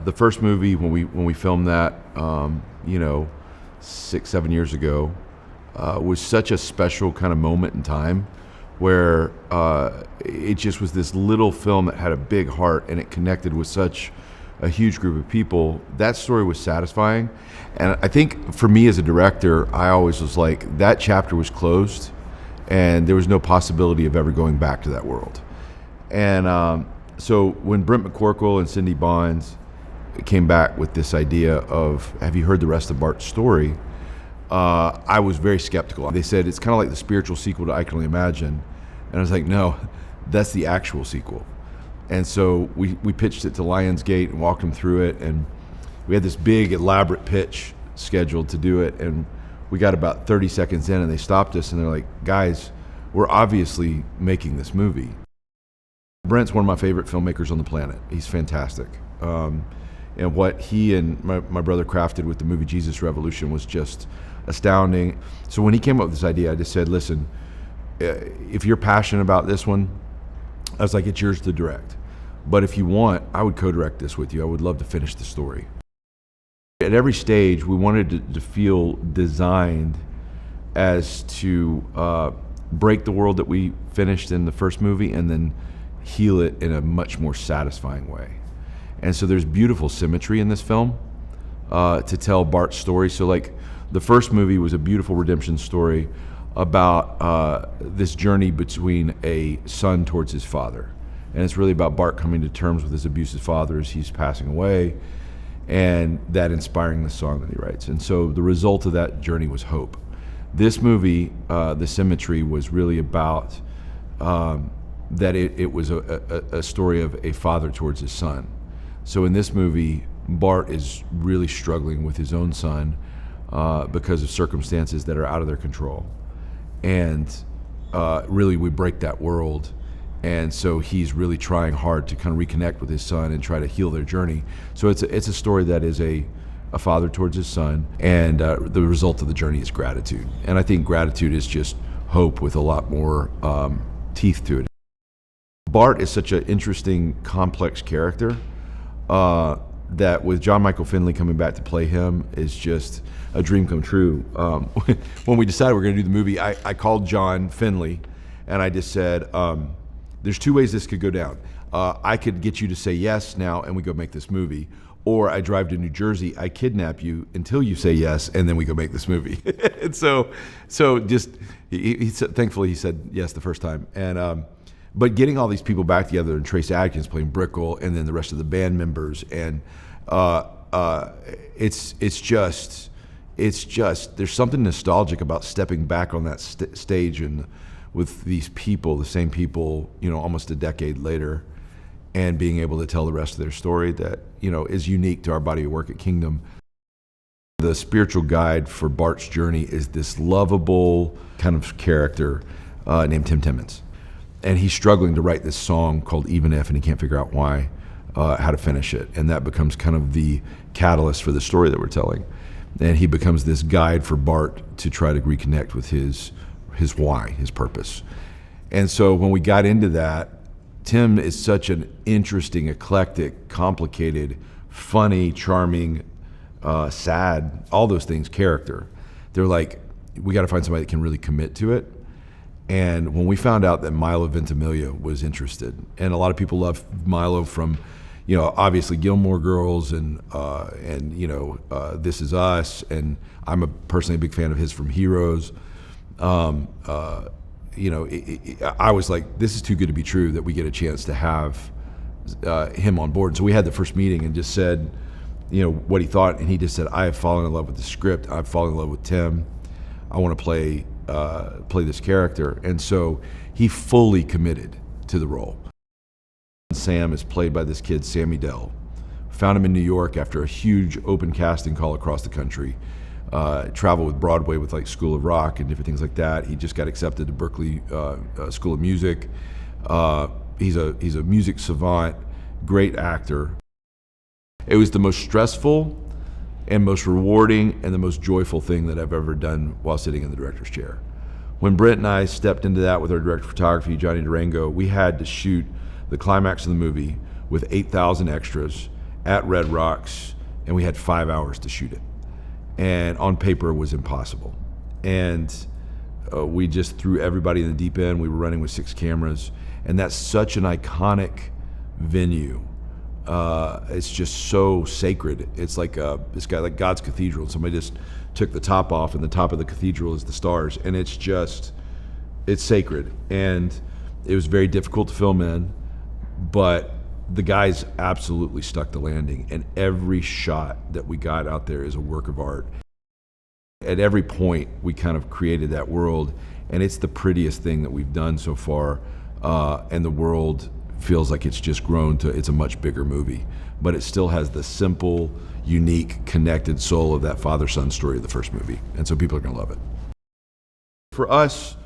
The first movie, when we filmed that, 6-7 years ago, was such a special kind of moment in time where it just was this little film that had a big heart and it connected with such a huge group of people. That story was satisfying. And I think for me as a director, I always was like, that chapter was closed and there was no possibility of ever going back to that world. And so when Brent Mccorkle and Cindy Bonds came back with this idea of, have you heard the rest of Bart's story? I was very skeptical. They said it's kind of like the spiritual sequel to I Can Only Imagine. And I was like, no, that's the actual sequel. And so we pitched it to Lionsgate and walked them through it. And we had this big, elaborate pitch scheduled to do it. And we got about 30 seconds in and they stopped us and they're like, guys, we're obviously making this movie. Brent's one of my favorite filmmakers on the planet. He's fantastic. And what he and my brother crafted with the movie Jesus Revolution was just astounding. So when he came up with this idea, I just said, listen, if you're passionate about this one, I was like, it's yours to direct. But if you want, I would co-direct this with you. I would love to finish the story. At every stage, we wanted to feel designed as to break the world that we finished in the first movie and then heal it in a much more satisfying way. And so there's beautiful symmetry in this film to tell Bart's story. So like the first movie was a beautiful redemption story about this journey between a son towards his father. And it's really about Bart coming to terms with his abusive father as he's passing away, and that inspiring the song that he writes. And so the result of that journey was hope. This movie, the symmetry, was really about that it was a story of a father towards his son. So in this movie, Bart is really struggling with his own son because of circumstances that are out of their control. And really we break that world. And so he's really trying hard to kind of reconnect with his son and try to heal their journey. So it's a story that is a father towards his son, and the result of the journey is gratitude. And I think gratitude is just hope with a lot more teeth to it. Bart is such an interesting, complex character that with John Michael Finley coming back to play him is just a dream come true. When we decided we were going to do the movie, I called John Finley and I just said, there's two ways this could go down. I could get you to say yes now and we go make this movie, or I drive to New Jersey, I kidnap you until you say yes, and then we go make this movie. And so just, he said, thankfully he said yes the first time. And but getting all these people back together, and Trace Adkins playing Brickell, and then the rest of the band members, and it's just there's something nostalgic about stepping back on that stage and with these people, the same people, almost a decade later, and being able to tell the rest of their story that is unique to our body of work at Kingdom. The spiritual guide for Bart's journey is this lovable kind of character named Timmons. And he's struggling to write this song called Even If, and he can't figure out why, how to finish it. And that becomes kind of the catalyst for the story that we're telling. And he becomes this guide for Bart to try to reconnect with his why, his purpose. And so when we got into that, Tim is such an interesting, eclectic, complicated, funny, charming, sad, all those things character. They're like, we got to find somebody that can really commit to it. And when we found out that Milo Ventimiglia was interested, and a lot of people love Milo from, obviously Gilmore Girls and This Is Us, and I'm personally a big fan of his from Heroes. I was like, this is too good to be true that we get a chance to have him on board. So we had the first meeting and just said, what he thought, and he just said, I have fallen in love with the script. I've fallen in love with Tim. I want to play this character. And so he fully committed to the role. Sam is played by this kid, Sammy Dell. Found him in New York after a huge open casting call across the country. Traveled with Broadway with like School of Rock and different things like that. He just got accepted to Berklee School of Music. He's a music savant, great actor. It was the most stressful and most rewarding and the most joyful thing that I've ever done while sitting in the director's chair. When Brent and I stepped into that with our director of photography, Johnny Durango, we had to shoot the climax of the movie with 8,000 extras at Red Rocks, and we had 5 hours to shoot it. And on paper, it was impossible. And we just threw everybody in the deep end. We were running with 6 cameras, and that's such an iconic venue. It's just so sacred. It's like this guy, like God's cathedral. Somebody just took the top off, and the top of the cathedral is the stars, and it's sacred. And it was very difficult to film in, but the guys absolutely stuck the landing, and every shot that we got out there is a work of art. At every point, we kind of created that world, and it's the prettiest thing that we've done so far, and the world feels like it's just grown to, it's a much bigger movie, but it still has the simple, unique, connected soul of that father-son story of the first movie, and so people are gonna love it. For us,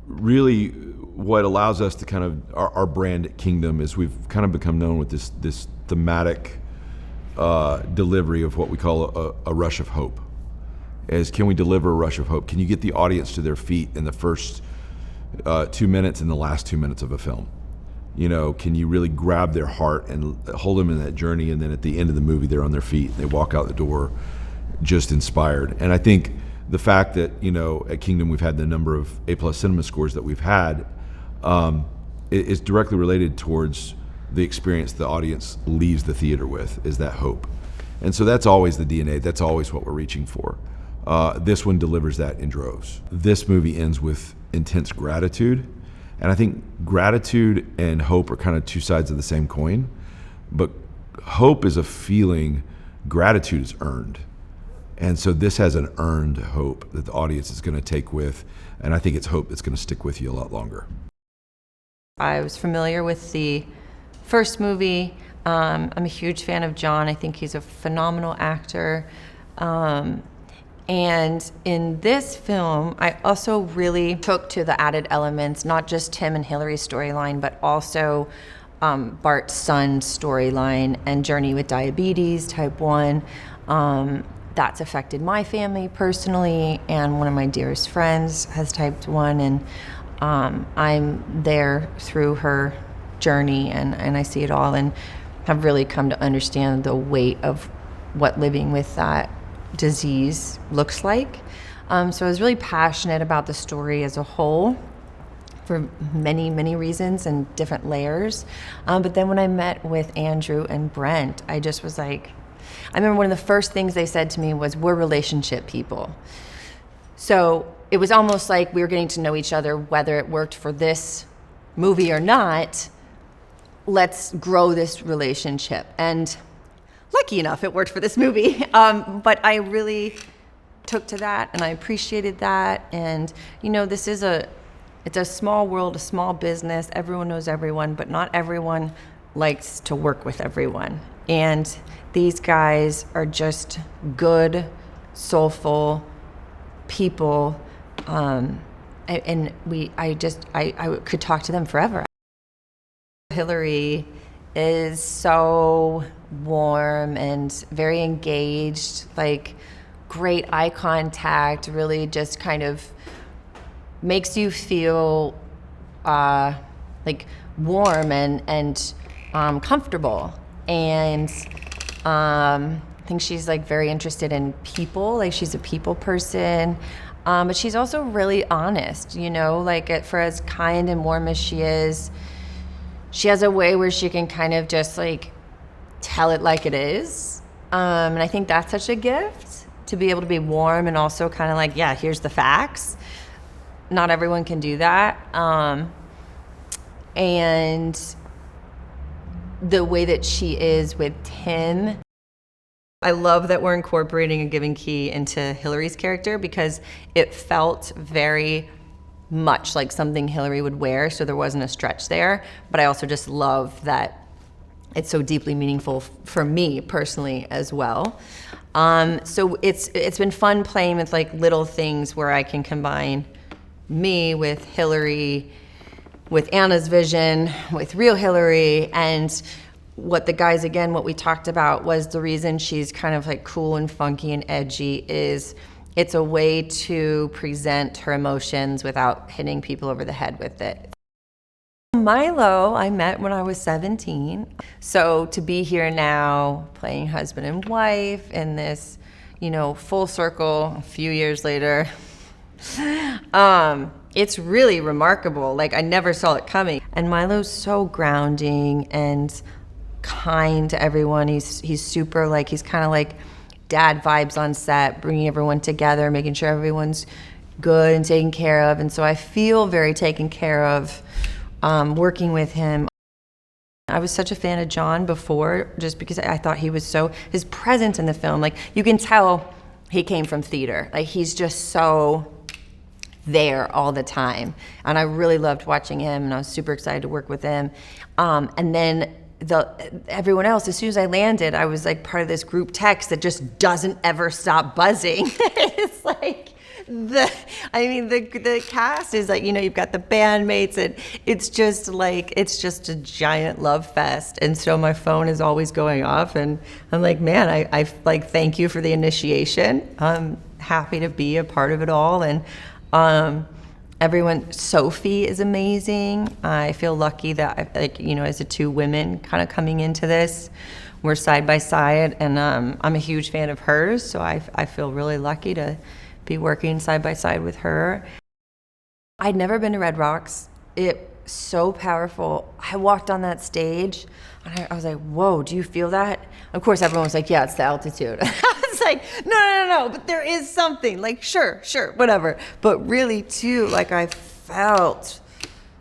really what allows us to kind of, our brand at Kingdom is we've kind of become known with this thematic delivery of what we call a rush of hope. Is, can we deliver a rush of hope? Can you get the audience to their feet in the first 2 minutes and the last 2 minutes of a film? You know, can you really grab their heart and hold them in that journey, and then at the end of the movie they're on their feet, they walk out the door just inspired. And I think the fact that, you know, at Kingdom we've had the number of A+ cinema scores that we've had is directly related towards the experience the audience leaves the theater with, is that hope. And so that's always the DNA, that's always what we're reaching for. This one delivers that in droves. This movie ends with intense gratitude, and I think gratitude and hope are kind of two sides of the same coin, but hope is a feeling, gratitude is earned. And so this has an earned hope that the audience is going to take with, and I think it's hope that's going to stick with you a lot longer. I was familiar with the first movie. I'm a huge fan of John. I think he's a phenomenal actor. And in this film, I also really took to the added elements, not just Tim and Hilary's storyline, but also Bart's son's storyline and journey with diabetes, type 1. That's affected my family personally, and one of my dearest friends has type 1, and I'm there through her journey, and I see it all, and have really come to understand the weight of what living with that disease looks like. So I was really passionate about the story as a whole for many, many reasons and different layers. But then when I met with Andrew and Brent, I just was like, I remember one of the first things they said to me was, we're relationship people. So it was almost like we were getting to know each other, whether it worked for this movie or not. Let's grow this relationship. And lucky enough, it worked for this movie. But I really took to that, and I appreciated that. And, you know, it's a small world, a small business. Everyone knows everyone, but not everyone likes to work with everyone. And these guys are just good, soulful people. I could talk to them forever. Hilary is so warm and very engaged, like great eye contact, really just kind of makes you feel like warm and comfortable. And I think she's like very interested in people, like she's a people person. But she's also really honest, you know, like for as kind and warm as she is, she has a way where she can kind of just like tell it like it is. And I think that's such a gift, to be able to be warm and also kind of like, yeah, here's the facts. Not everyone can do that. And the way that she is with Tim, I love that we're incorporating a giving key into Hilary's character, because it felt very much like something Hilary would wear, so there wasn't a stretch there. But I also just love that it's so deeply meaningful for me personally as well. So it's been fun playing with like little things where I can combine me with Hilary, with Anna's vision, with real Hilary, and what the guys, again, what we talked about was the reason she's kind of like cool and funky and edgy is it's a way to present her emotions without hitting people over the head with it. Milo, I met when I was 17. So to be here now, playing husband and wife in this, full circle a few years later, it's really remarkable. Like, I never saw it coming. And Milo's so grounding and kind to everyone. He's super, like, he's kind of like dad vibes on set, bringing everyone together, making sure everyone's good and taken care of. And so I feel very taken care of working with him. I was such a fan of John before, just because I thought he was his presence in the film, like, you can tell he came from theater. Like, he's just so there all the time. And I really loved watching him, and I was super excited to work with him. And then everyone else, as soon as I landed, I was like part of this group text that just doesn't ever stop buzzing. It's like, the cast is like, you've got the bandmates, and it's just a giant love fest. And so my phone is always going off, and I'm like, man, I like, thank you for the initiation. I'm happy to be a part of it all. And everyone, Sophie is amazing. I feel lucky that, as the two women kind of coming into this, we're side by side, and I'm a huge fan of hers, so I feel really lucky to be working side by side with her. I'd never been to Red Rocks. It's so powerful. I walked on that stage, and I was like, whoa, do you feel that? Of course, everyone was like, yeah, it's the altitude. I was like, no, but there is something. Like, sure, whatever. But really, too, like, I felt,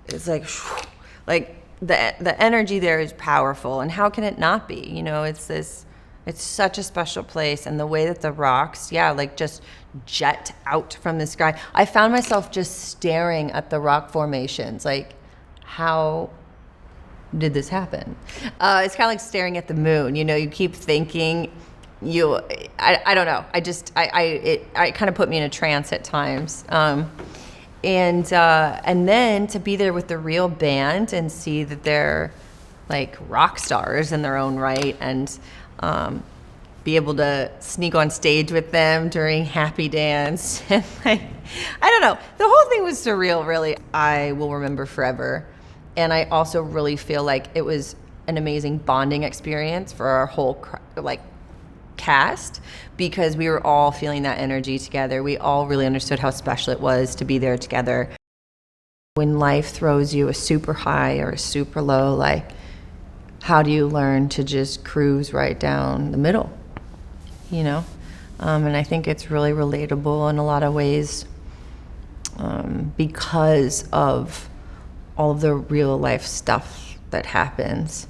it's like the energy there is powerful, and how can it not be? It's such a special place, and the way that the rocks, just jet out from the sky. I found myself just staring at the rock formations, like, how did this happen? It's kind of like staring at the moon. You keep thinking, I don't know. It kind of put me in a trance at times. And then to be there with the real band and see that they're like rock stars in their own right, and be able to sneak on stage with them during Happy Dance. And I don't know. The whole thing was surreal, really. I will remember forever. And I also really feel like it was an amazing bonding experience for our whole cast, because we were all feeling that energy together. We all really understood how special it was to be there together. When life throws you a super high or a super low, like, how do you learn to just cruise right down the middle? And I think it's really relatable in a lot of ways, because of all of the real life stuff that happens.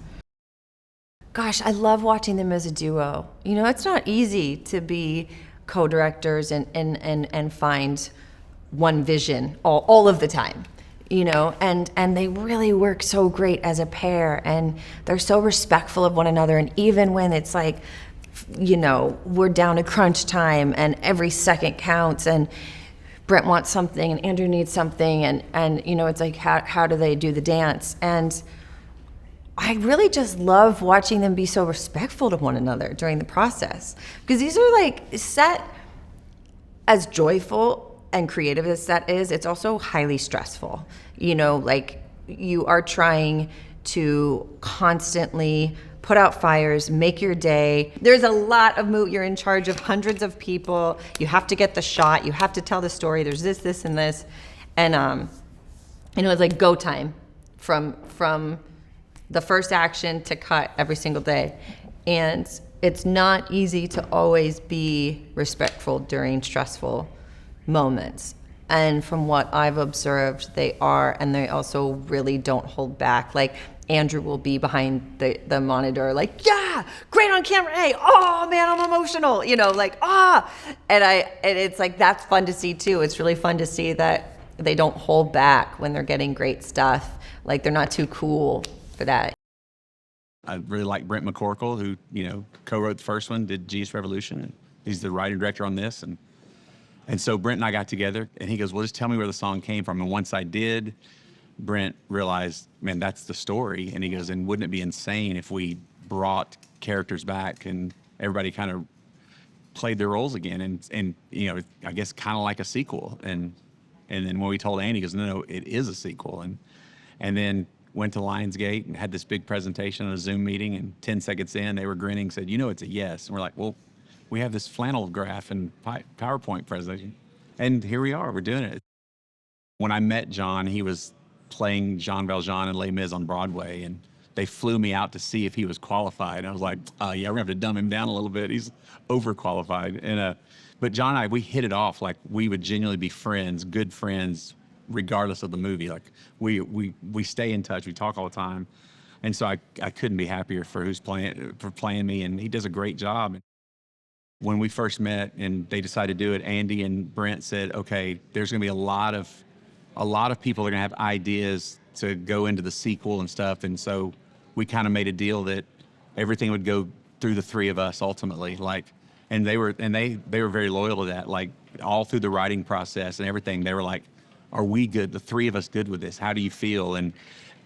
Gosh, I love watching them as a duo. It's not easy to be co-directors and find one vision all of the time. And they really work so great as a pair, and they're so respectful of one another. And even when it's like, we're down to crunch time and every second counts, and Brent wants something and Andrew needs something, and it's like, how do they do the dance? And I really just love watching them be so respectful to one another during the process, because these are like, set as joyful and creative as that is, it's also highly stressful. You are trying to constantly put out fires, make your day. There's a lot of you're in charge of hundreds of people. You have to get the shot. You have to tell the story. There's this, and this. And, it's like go time from the first action to cut every single day. And it's not easy to always be respectful during stressful moments. And from what I've observed, they are, and they also really don't hold back. Like, Andrew will be behind the monitor, like, yeah, great on camera. Hey, oh man, I'm emotional. And it's like, that's fun to see too. It's really fun to see that they don't hold back when they're getting great stuff. Like, they're not too cool for that. I really like Brent Mccorkle, who, co-wrote the first one, did Genius Revolution. And he's the writer director on this. And so Brent and I got together, and he goes, well, just tell me where the song came from. And once I did, Brent realized, man, that's the story. And he goes, and wouldn't it be insane if we brought characters back and everybody kind of played their roles again? And I guess kind of like a sequel. And then when we told Andy, he goes, no, it is a sequel. And then went to Lionsgate and had this big presentation on a Zoom meeting, and 10 seconds in, they were grinning, said, you know, it's a yes. And we're like, well, we have this flannel graph and PowerPoint presentation. And here we are, we're doing it. When I met John, he was playing Jean Valjean and Les Mis on Broadway, and they flew me out to see if he was qualified. And I was like, yeah, we're gonna have to dumb him down a little bit. He's overqualified. And but John and I, we hit it off like we would genuinely be friends, good friends, regardless of the movie. Like we stay in touch, we talk all the time. And so I couldn't be happier for playing me, and he does a great job. When we first met and they decided to do it, Andy and Brent said, okay, there's gonna be a lot of people that are gonna have ideas to go into the sequel and stuff. And so we kind of made a deal that everything would go through the three of us ultimately. Like, and they were very loyal to that. Like all through the writing process and everything, they were like, are we good? The three of us good with this? How do you feel? And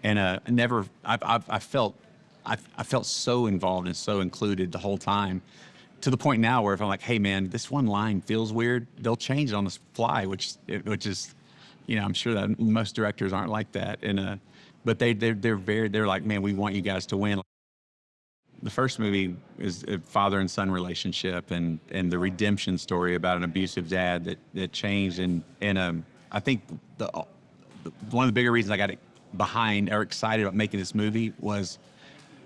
I felt so involved and so included the whole time, to the point now where if I'm like, hey man, this one line feels weird, they'll change it on the fly, which is, you know, I'm sure that most directors aren't like that. And but they're like, man, we want you guys to win. The first movie is a father and son relationship, and the redemption story about an abusive dad that changed. And I think one of the bigger reasons I got behind or excited about making this movie was,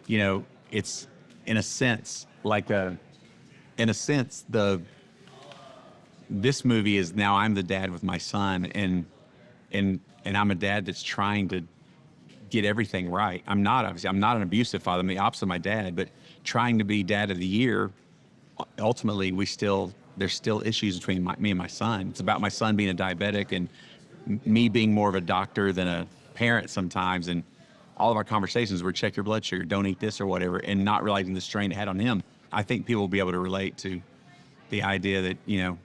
you know, it's in a sense this movie is now I'm the dad with my son, and I'm a dad that's trying to get everything right. I'm not an abusive father. I'm the opposite of my dad, but trying to be dad of the year, ultimately there's still issues between me and my son. It's about my son being a diabetic and me being more of a doctor than a parent sometimes. And all of our conversations were check your blood sugar, don't eat this or whatever, and not realizing the strain it had on him. I think people will be able to relate to the idea that, you know,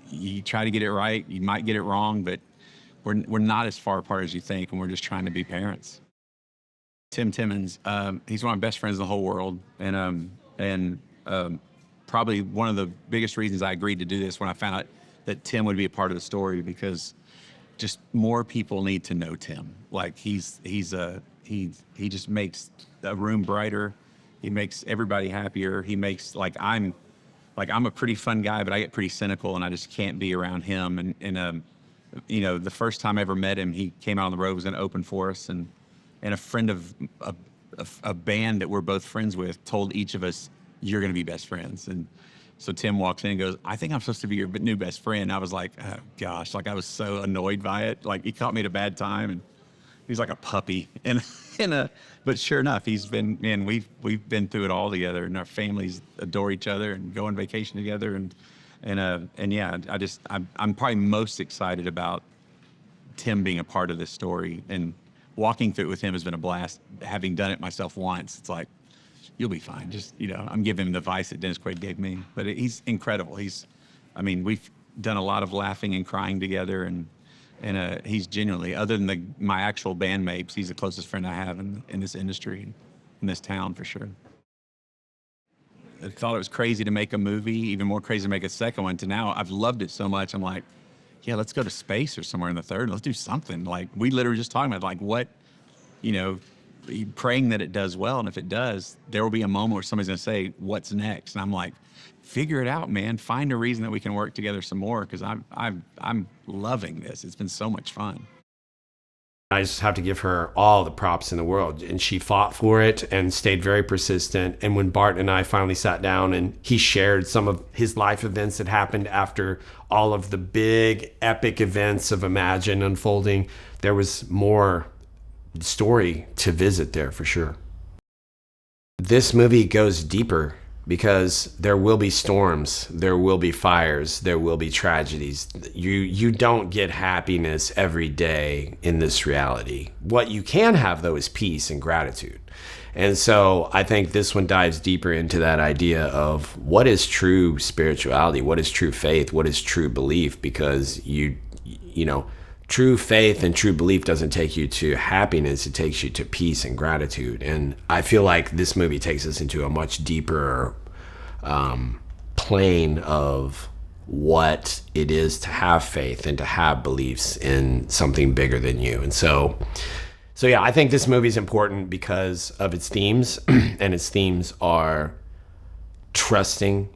you try to get it right, you might get it wrong, but we're not as far apart as you think, and we're just trying to be parents. Timmons, he's one of my best friends in the whole world, and probably one of the biggest reasons I agreed to do this when I found out that Tim would be a part of the story, because just more people need to know Tim. Like he just makes a room brighter. He makes everybody happier. He makes I'm a pretty fun guy, but I get pretty cynical, and I just can't be around him. And you know, the first time I ever met him, he came out on the road, was going to open for us, and a friend of a band that we're both friends with told each of us, you're going to be best friends. And so Tim walks in and goes, I think I'm supposed to be your new best friend. I was like, oh gosh, like I was so annoyed by it. Like he caught me at a bad time, and he's like a puppy. But sure enough, we've been through it all together, and our families adore each other and go on vacation together. And yeah, I'm probably most excited about Tim being a part of this story, and walking through it with him has been a blast. Having done it myself once, it's like, you'll be fine. Just, you know, I'm giving him the advice that Dennis Quaid gave me, but he's incredible. We've done a lot of laughing and crying together, and he's genuinely, other than my actual bandmates, he's the closest friend I have in this industry, in this town for sure. I thought it was crazy to make a movie, even more crazy to make a second one, to now I've loved it so much. I'm like, yeah, let's go to space or somewhere in the third. Let's do something. Like, we literally just talking about, like, what, you know, praying that it does well. And if it does, there will be a moment where somebody's going to say, what's next? And I'm like, figure it out, man. Find a reason that we can work together some more, because I'm loving this. It's been so much fun. I just have to give her all the props in the world. And she fought for it and stayed very persistent. And when Bart and I finally sat down and he shared some of his life events that happened after all of the big epic events of Imagine unfolding, there was more story to visit there for sure. This movie goes deeper because there will be storms, there will be fires, there will be tragedies. You don't get happiness every day in this reality. What you can have, though, is peace and gratitude. And so I think this one dives deeper into that idea of what is true spirituality, what is true faith, what is true belief, because you know, true faith and true belief doesn't take you to happiness, it takes you to peace and gratitude. And I feel like this movie takes us into a much deeper plane of what it is to have faith and to have beliefs in something bigger than you. And so So yeah, I think this movie is important because of its themes, and its themes are trusting,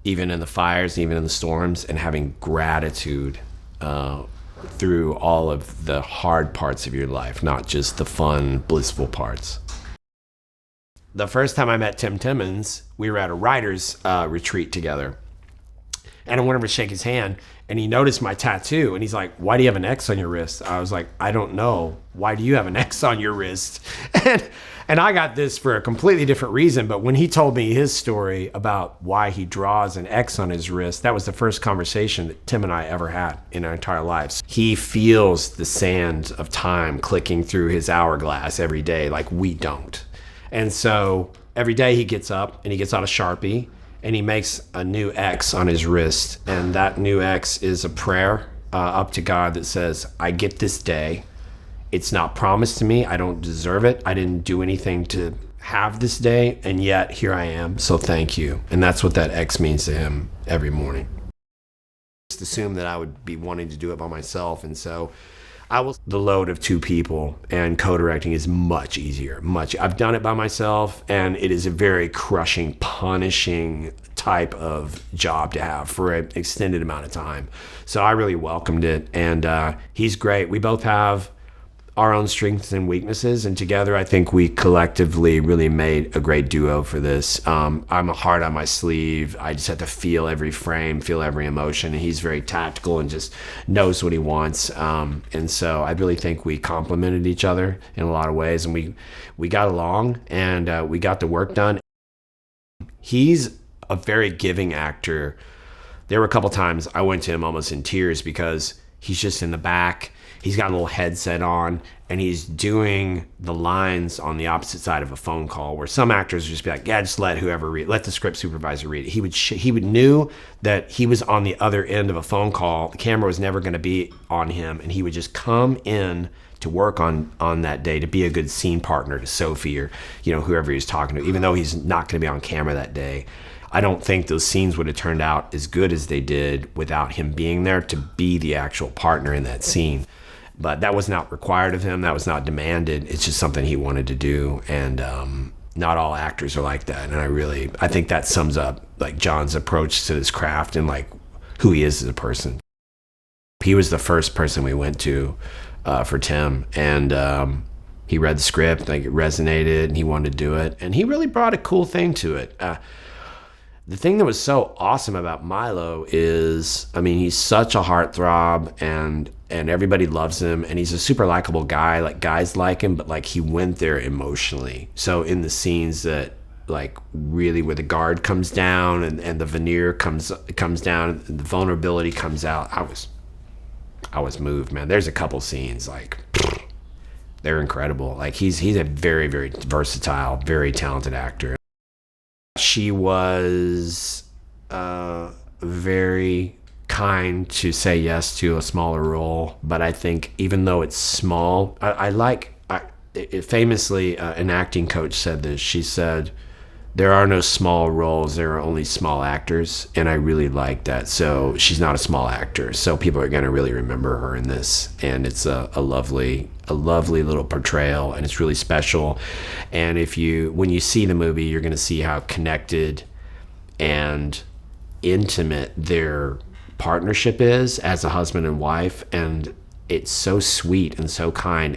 even in the fires, even in the storms, and having gratitude through all of the hard parts of your life, not just the fun, blissful parts. The first time I met Tim Timmons, we were at a writer's retreat together. And I went over to shake his hand, and he noticed my tattoo, and he's like, "Why do you have an X on your wrist?" I was like, "I don't know. Why do you have an X on your wrist?" And I got this for a completely different reason, but when he told me his story about why he draws an X on his wrist, that was the first conversation that Tim and I ever had in our entire lives. He feels the sand of time clicking through his hourglass every day like we don't. And so every day he gets up and he gets out a Sharpie and he makes a new X on his wrist. And that new X is a prayer up to God that says, "I get this day. It's not promised to me. I don't deserve it. I didn't do anything to have this day. And yet here I am. So thank you." And that's what that X means to him every morning. Just assumed that I would be wanting to do it by myself. And so I will the load of two people, and co-directing is much easier. I've done it by myself, and it is a very crushing, punishing type of job to have for an extended amount of time. So I really welcomed it, and he's great. We both have our own strengths and weaknesses, and together I think we collectively really made a great duo for this. I'm a heart on my sleeve. I just have to feel every frame, feel every emotion, and he's very tactical and just knows what he wants. And so I really think we complemented each other in a lot of ways, and we got along, and we got the work done. He's a very giving actor. There were a couple times I went to him almost in tears because he's just in the back. He's got a little headset on, and he's doing the lines on the opposite side of a phone call, where some actors would just be like, "Yeah, just let whoever read, let the script supervisor read it." He would knew that he was on the other end of a phone call. The camera was never going to be on him, and he would just come in to work on that day to be a good scene partner to Sophie or whoever he's talking to, even though he's not going to be on camera that day. I don't think those scenes would have turned out as good as they did without him being there to be the actual partner in that scene. But that was not required of him. That was not demanded. It's just something he wanted to do. And not all actors are like that. And I think that sums up like John's approach to this craft and like who he is as a person. He was the first person we went to for Tim. And he read the script, like it resonated, and he wanted to do it. And he really brought a cool thing to it. The thing that was so awesome about Milo is, he's such a heartthrob, and everybody loves him, and he's a super likable guy. Like, guys like him, but like he went there emotionally. So in the scenes that like really where the guard comes down and the veneer comes down and the vulnerability comes out, I was moved, man. There's a couple scenes like they're incredible. Like he's a very, very versatile, very talented actor. She was very kind to say yes to a smaller role, but I think even though it's small, famously an acting coach said this. She said, "There are no small roles, there are only small actors," and I really like that. So she's not a small actor, so people are going to really remember her in this, and it's a lovely little portrayal, and it's really special. And when you see the movie, you're going to see how connected and intimate their partnership is as a husband and wife, and it's so sweet and so kind.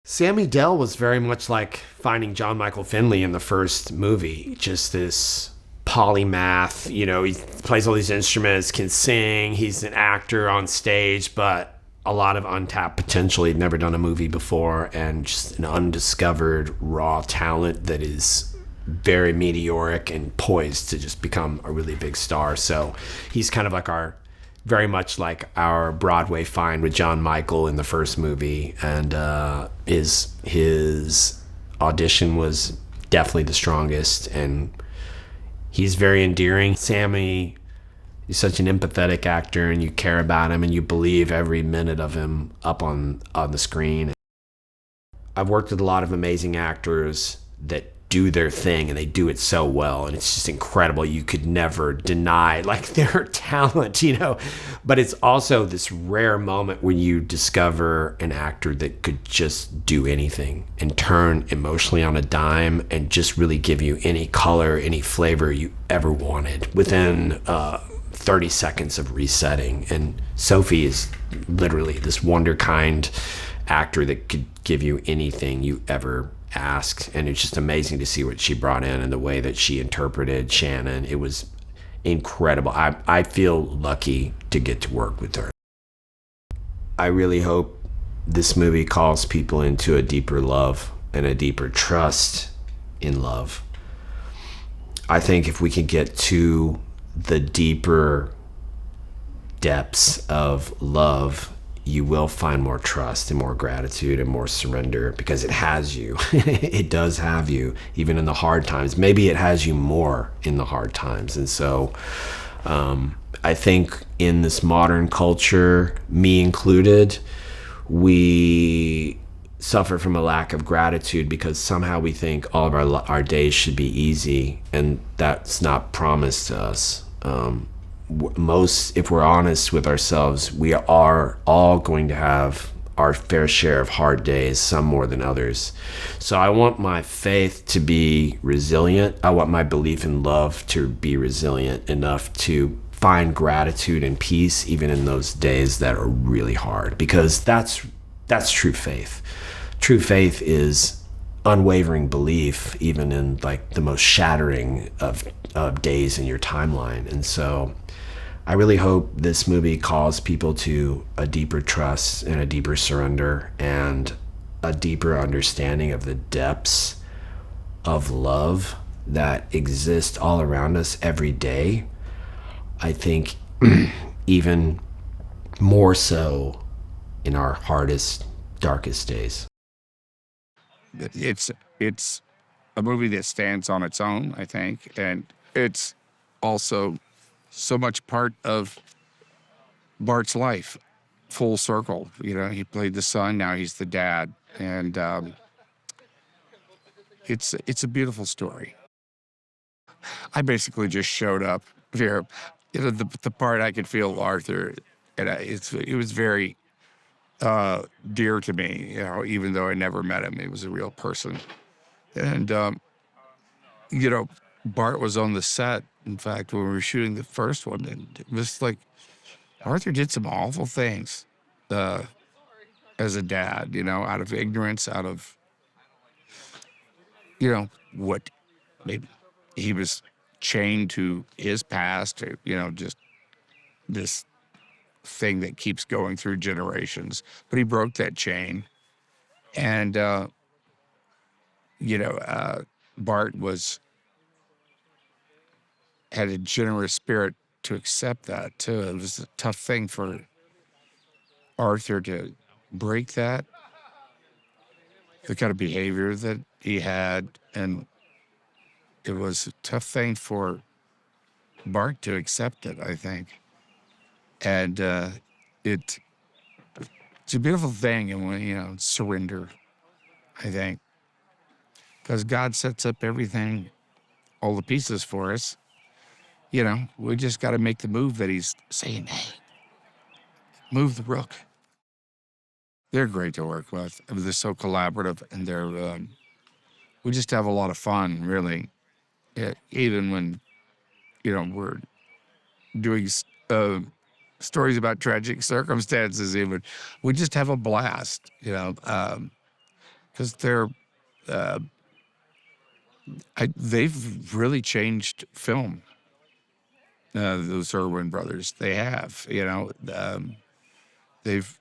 Sammy Dell was very much like finding John Michael Finley in the first movie, just this polymath, he plays all these instruments, can sing, he's an actor on stage, but a lot of untapped potential. He'd never done a movie before, and just an undiscovered raw talent that is very meteoric and poised to just become a really big star. So he's kind of like very much like our Broadway find with John Michael in the first movie, and his audition was definitely the strongest, and he's very endearing. Sammy is such an empathetic actor, and you care about him, and you believe every minute of him up on the screen. I've worked with a lot of amazing actors that do their thing, and they do it so well, and it's just incredible. You could never deny like their talent, but it's also this rare moment when you discover an actor that could just do anything and turn emotionally on a dime and just really give you any color, any flavor you ever wanted within 30 seconds of resetting. And Sophie is literally this wonder-kind actor that could give you anything you ever asked, and it's just amazing to see what she brought in and the way that she interpreted Shannon. It was incredible. I feel lucky to get to work with her. I really hope this movie calls people into a deeper love and a deeper trust in love. I think if we can get to the deeper depths of love, you will find more trust and more gratitude and more surrender, because it has you. It does have you, even in the hard times. Maybe it has you more in the hard times. And so I think in this modern culture, me included, we suffer from a lack of gratitude because somehow we think all of our days should be easy, and that's not promised to us. If we're honest with ourselves, we are all going to have our fair share of hard days, some more than others. So I want my faith to be resilient. I want my belief in love to be resilient enough to find gratitude and peace even in those days that are really hard, because that's true faith. True faith is unwavering belief even in like the most shattering of days in your timeline. And so I really hope this movie calls people to a deeper trust and a deeper surrender and a deeper understanding of the depths of love that exist all around us every day. I think even more so in our hardest, darkest days. It's a movie that stands on its own, I think, and it's also so much part of Bart's life, full circle. He played the son, now he's the dad, and it's a beautiful story. I basically just showed up here. The part I could feel Arthur, and it was very dear to me. Even though I never met him, he was a real person, and Bart was on the set. In fact, when we were shooting the first one, and it was like Arthur did some awful things as a dad, out of ignorance, out of, what maybe he was chained to his past, just this thing that keeps going through generations. But he broke that chain. And, Bart had a generous spirit to accept that, too. It was a tough thing for Arthur to break that, the kind of behavior that he had. And it was a tough thing for Bart to accept it, I think. And it's a beautiful thing, and when, surrender, I think. Because God sets up everything, all the pieces for us. We just got to make the move that he's saying, hey, move the rook. They're great to work with. They're so collaborative, and we just have a lot of fun, really. Even when, we're doing stories about tragic circumstances, even, we just have a blast, because they've really changed film. Those Erwin brothers, they have, they've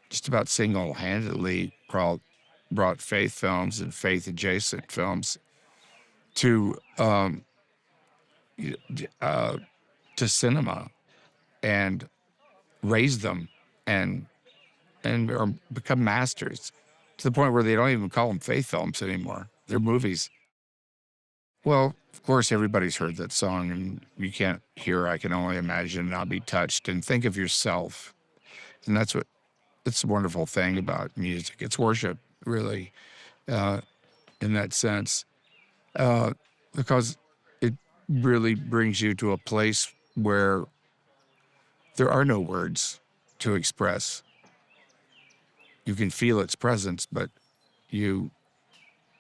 just about single-handedly brought faith films and faith-adjacent films to cinema and raise them and or become masters to the point where they don't even call them faith films anymore. They're movies. Well, of course, everybody's heard that song, and you can't hear I Can Only Imagine and Not Be Touched, and think of yourself. And that's the wonderful thing about music. It's worship, really, in that sense. because it really brings you to a place where there are no words to express. You can feel its presence, but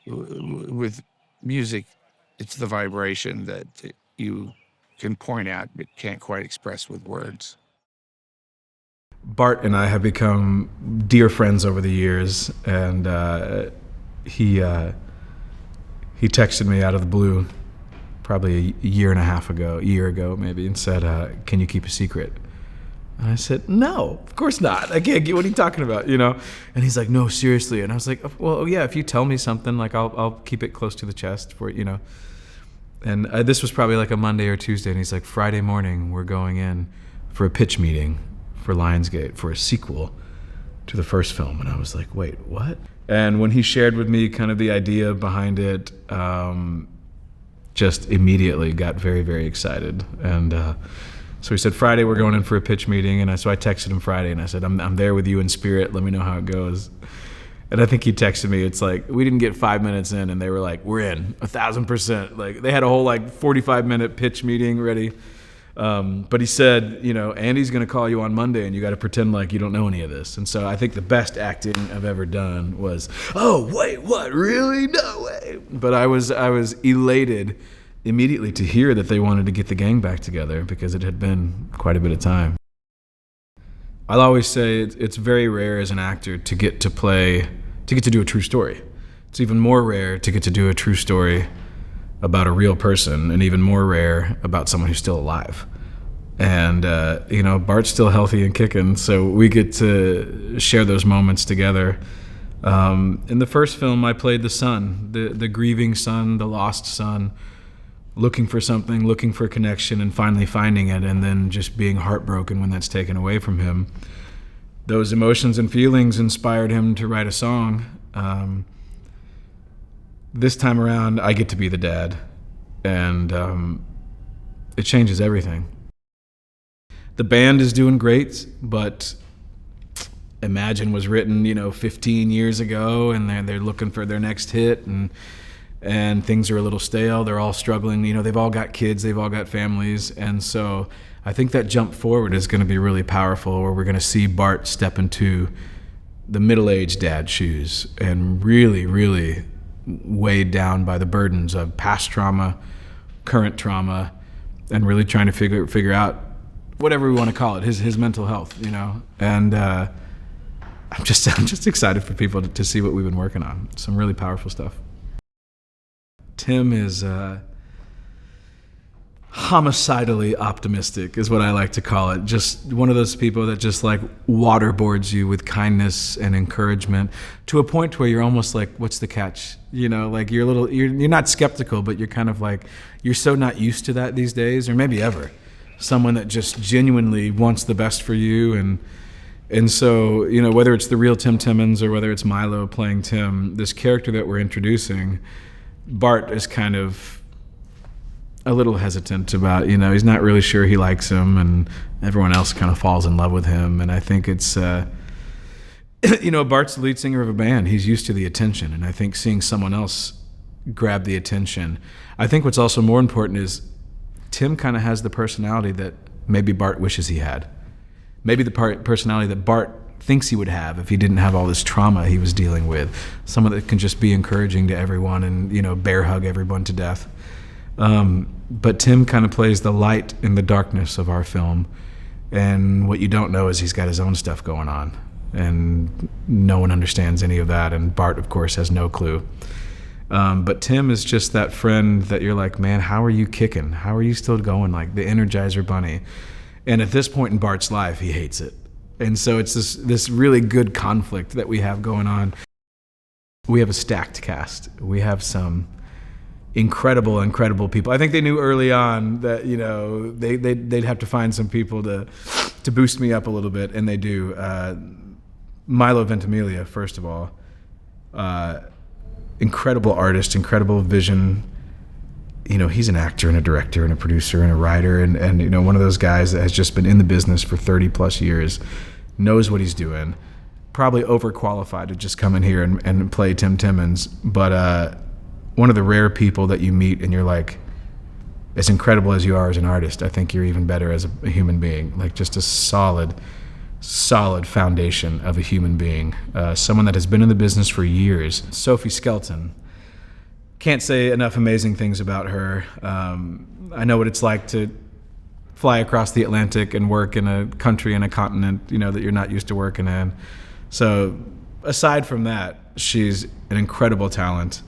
with music, it's the vibration that you can point at but can't quite express with words. Bart and I have become dear friends over the years, and he texted me out of the blue probably a year ago maybe, and said, "Can you keep a secret?" And I said, "No, of course not. I can't get. What are you talking about? You know?" And he's like, "No, seriously." And I was like, "Well, yeah. If you tell me something, like I'll keep it close to the chest for you know." And this was probably like a Monday or Tuesday, and he's like, "Friday morning, we're going in for a pitch meeting for Lionsgate for a sequel to the first film." And I was like, "Wait, what?" And when he shared with me kind of the idea behind it, just immediately got very, very excited. And so he said, "Friday, we're going in for a pitch meeting." And so I texted him Friday, and I said, I'm there with you in spirit. Let me know how it goes. And I think he texted me, it's like, we didn't get 5 minutes in, and they were like, "We're in, 1,000%. Like, they had a whole, 45-minute pitch meeting ready. But he said, "Andy's going to call you on Monday, and you got to pretend like you don't know any of this." And so I think the best acting I've ever done was, "Oh, wait, what? Really? No way." But I was elated immediately to hear that they wanted to get the gang back together, because it had been quite a bit of time. I'll always say it's very rare as an actor to get to do a true story. It's even more rare to get to do a true story about a real person, and even more rare about someone who's still alive. And, Bart's still healthy and kicking, so we get to share those moments together. In the first film, I played the son, the grieving son, the lost son, looking for something, looking for a connection, and finally finding it, and then just being heartbroken when that's taken away from him. Those emotions and feelings inspired him to write a song. This time around, I get to be the dad, and it changes everything. The band is doing great, but Imagine was written, 15 years ago, and they're looking for their next hit, and things are a little stale. They're all struggling. They've all got kids, they've all got families, and so I think that jump forward is going to be really powerful, where we're going to see Bart step into the middle-aged dad shoes and really, really weighed down by the burdens of past trauma, current trauma, and really trying to figure out whatever we want to call it, his mental health, And I'm just excited for people to see what we've been working on. Some really powerful stuff. Tim is homicidally optimistic, is what I like to call it. Just one of those people that just waterboards you with kindness and encouragement to a point where you're almost like, what's the catch? You're not skeptical, but you're kind of you're so not used to that these days, or maybe ever. Someone that just genuinely wants the best for you, and so, whether it's the real Tim Timmons or whether it's Milo playing Tim, this character that we're introducing, Bart is kind of a little hesitant about, he's not really sure he likes him, and everyone else kind of falls in love with him. And I think it's, Bart's the lead singer of a band. He's used to the attention, and I think seeing someone else grab the attention. I think what's also more important is Tim kind of has the personality that maybe Bart wishes he had. Maybe the personality that Bart thinks he would have if he didn't have all this trauma he was dealing with. Someone that can just be encouraging to everyone and, bear hug everyone to death. But Tim kind of plays the light in the darkness of our film. And what you don't know is he's got his own stuff going on. And no one understands any of that. And Bart, of course, has no clue. But Tim is just that friend that you're like, man, how are you kicking? How are you still going? Like the Energizer Bunny. And at this point in Bart's life, he hates it. And so it's this really good conflict that we have going on. We have a stacked cast. We have some incredible people. I think they knew early on that, they'd have to find some people to boost me up a little bit, and they do. Milo Ventimiglia, first of all. Incredible artist, incredible vision. He's an actor and a director and a producer and a writer and one of those guys that has just been in the business for 30 plus years, knows what he's doing, probably overqualified to just come in here and play Tim Timmons, but one of the rare people that you meet and you're like, as incredible as you are as an artist, I think you're even better as a human being. Like just a solid foundation of a human being. Someone that has been in the business for years. Sophie Skelton. Can't say enough amazing things about her. I know what it's like to fly across the Atlantic and work in a country and a continent, you know, that you're not used to working in. So aside from that, she's an incredible talent.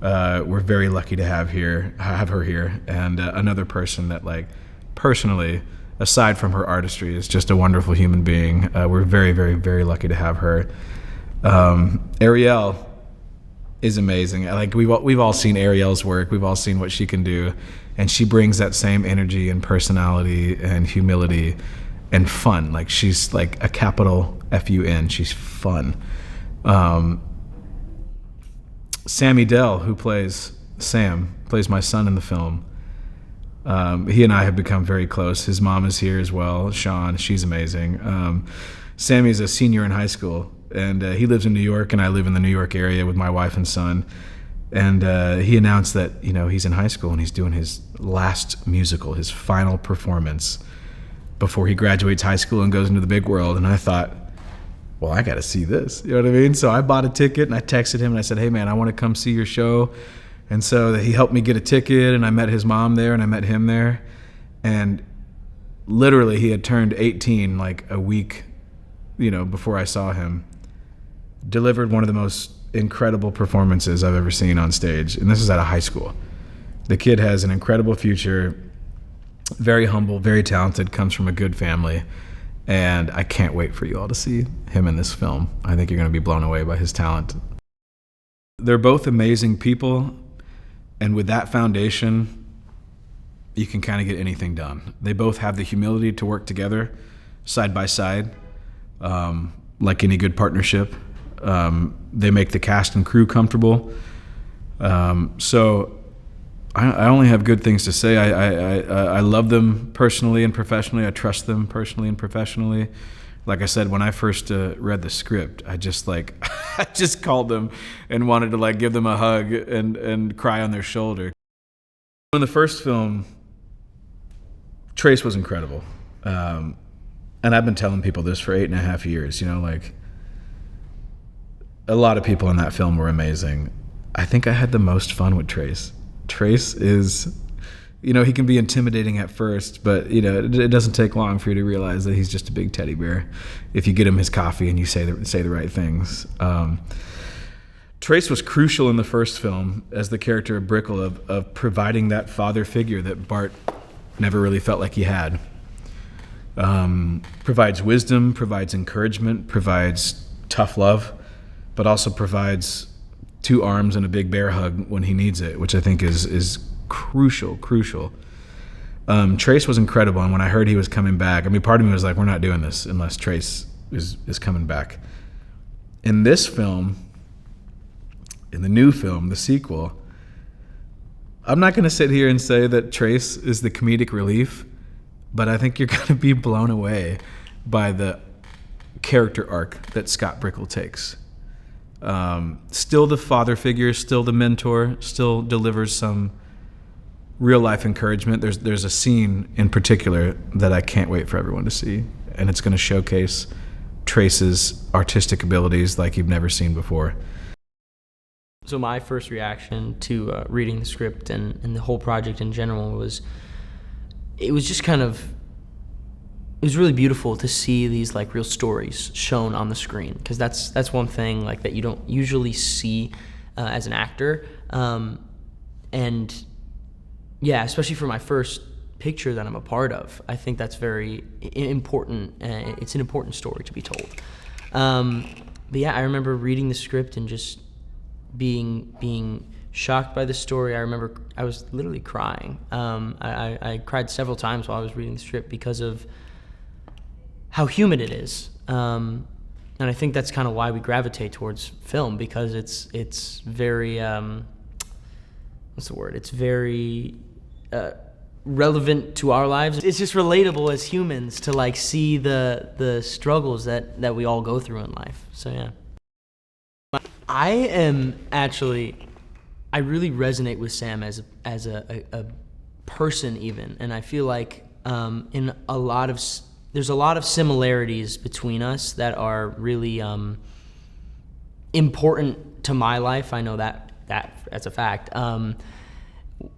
We're very lucky to have her here, and another person that, like, personally, aside from her artistry, is just a wonderful human being. We're very, very, very lucky to have her. Arielle is amazing. Like we've all seen Arielle's work. We've all seen what she can do, and she brings that same energy and personality and humility and fun. Like she's like a capital F-U-N. She's fun. Sammy Dell, who plays my son in the film. He and I have become very close. His mom is here as well, Sean. She's amazing. Sammy's a senior in high school, and he lives in New York, and I live in the New York area with my wife and son. And he announced that, you know, he's in high school and he's doing his last musical, his final performance before he graduates high school and goes into the big world. And I thought, well, I got to see this. You know what I mean? So I bought a ticket and I texted him and I said, hey, man, I want to come see your show. And so he helped me get a ticket, and I met his mom there and I met him there. And literally he had turned 18 like a week, you know, before I saw him. Delivered one of the most incredible performances I've ever seen on stage. And this is at a high school. The kid has an incredible future, very humble, very talented, comes from a good family. And I can't wait for you all to see him in this film. I think you're going to be blown away by his talent. They're both amazing people, and with that foundation, you can kind of get anything done. They both have the humility to work together, side by side, like any good partnership. They make the cast and crew comfortable. So I only have good things to say. I love them personally and professionally. I trust them personally and professionally. Like I said, when I first read the script, I just called them and wanted to like give them a hug and cry on their shoulder. In the first film, Trace was incredible. And I've been telling people this for 8.5 years, you know, like a lot of people in that film were amazing. I think I had the most fun with Trace. Trace is, you know, he can be intimidating at first, but, you know, it doesn't take long for you to realize that he's just a big teddy bear if you get him his coffee and you say the right things. Trace was crucial in the first film as the character of Brickell, of providing that father figure that Bart never really felt like he had. Provides wisdom, provides encouragement, provides tough love, but also provides 2 arms and a big bear hug when he needs it, which I think is crucial. Trace was incredible, and when I heard he was coming back, I mean, part of me was like, we're not doing this unless Trace is coming back. In this film, in the new film, the sequel, I'm not going to sit here and say that Trace is the comedic relief, but I think you're going to be blown away by the character arc that Scott Brickell takes. Still the father figure, still the mentor, still delivers some real life encouragement. There's a scene in particular that I can't wait for everyone to see, and it's going to showcase Trace's artistic abilities like you've never seen before. So my first reaction to reading the script and the whole project in general was, it was just kind of, it was really beautiful to see these like real stories shown on the screen, because that's one thing like that you don't usually see as an actor, and yeah, especially for my first picture that I'm a part of, I think that's very important. It's an important story to be told. But yeah, I remember reading the script and just being shocked by the story. I remember I was literally crying. I cried several times while I was reading the script because of how human it is, and I think that's kind of why we gravitate towards film, because it's very what's the word? It's very relevant to our lives. It's just relatable as humans to like see the struggles that we all go through in life. So yeah, I am actually I really resonate with Sam as a person even, and I feel like in a lot of there's a lot of similarities between us that are really important to my life. I know that as a fact.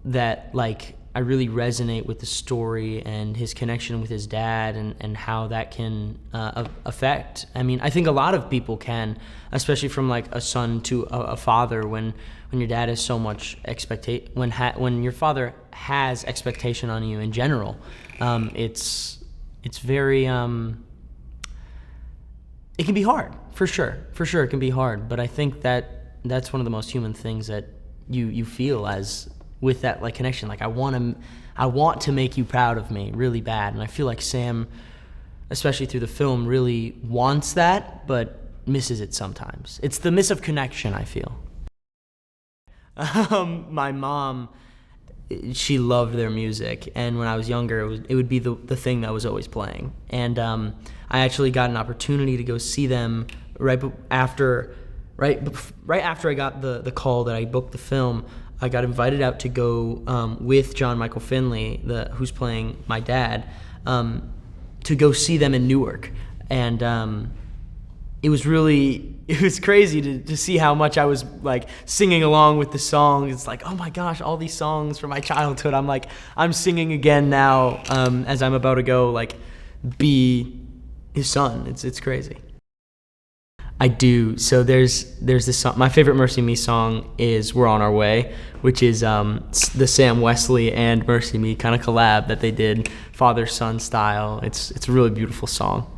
That like I really resonate with the story and his connection with his dad and how that can affect. I mean, I think a lot of people can, especially from like a son to a father, when your dad has so much when your father has expectation on you in general. It's very it can be hard, for sure it can be hard, but I think that's one of the most human things that you feel as with that like connection. Like I want to make you proud of me really bad, and I feel like Sam, especially through the film, really wants that but misses it sometimes. It's the miss of connection, I feel. My mom, she loved their music, and when I was younger it would be the thing that was always playing, and I actually got an opportunity to go see them right after I got the call that I booked the film. I got invited out to go with John Michael Finley, who's playing my dad, to go see them in Newark, and it was crazy to see how much I was like singing along with the song. It's like, oh my gosh, all these songs from my childhood. I'm singing again now as I'm about to go like be his son. It's crazy. I do. So there's this song. My favorite Mercy Me song is "We're on Our Way," which is the Sam Wesley and Mercy Me kind of collab that they did, father-son style. It's a really beautiful song.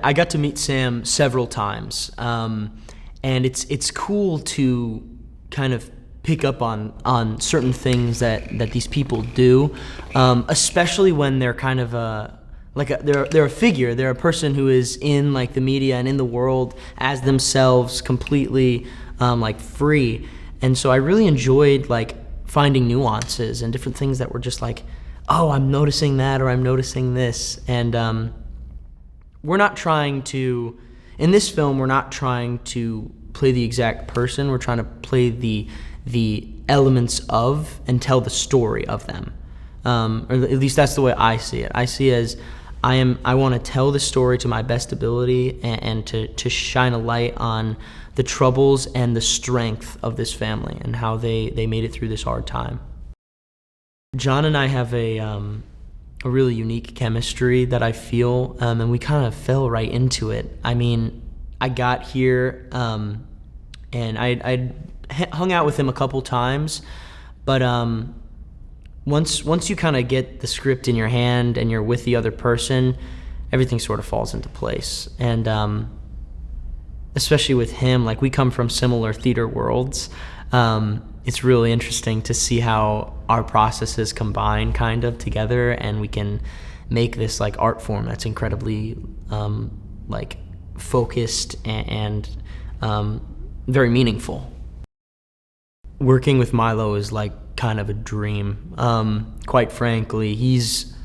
I got to meet Sam several times, and it's cool to kind of pick up on certain things that these people do, especially when they're kind of they're a figure. They're a person who is in like the media and in the world as themselves, completely like free. And so I really enjoyed like finding nuances and different things that were just like, oh, I'm noticing that, or I'm noticing this. And we're not trying to, in this film, we're not trying to play the exact person. We're trying to play the elements of and tell the story of them. Or at least that's the way I see it. I see it as I want to tell the story to my best ability and to shine a light on the troubles and the strength of this family and how they made it through this hard time. John and I have a really unique chemistry that I feel, and we kind of fell right into it. I mean, I got here and I hung out with him a couple times, but once you kind of get the script in your hand and you're with the other person, everything sort of falls into place. And especially with him, like we come from similar theater worlds. It's really interesting to see how our processes combine kind of together, and we can make this like art form that's incredibly like focused and very meaningful. Working with Milo is like kind of a dream. Quite frankly, he's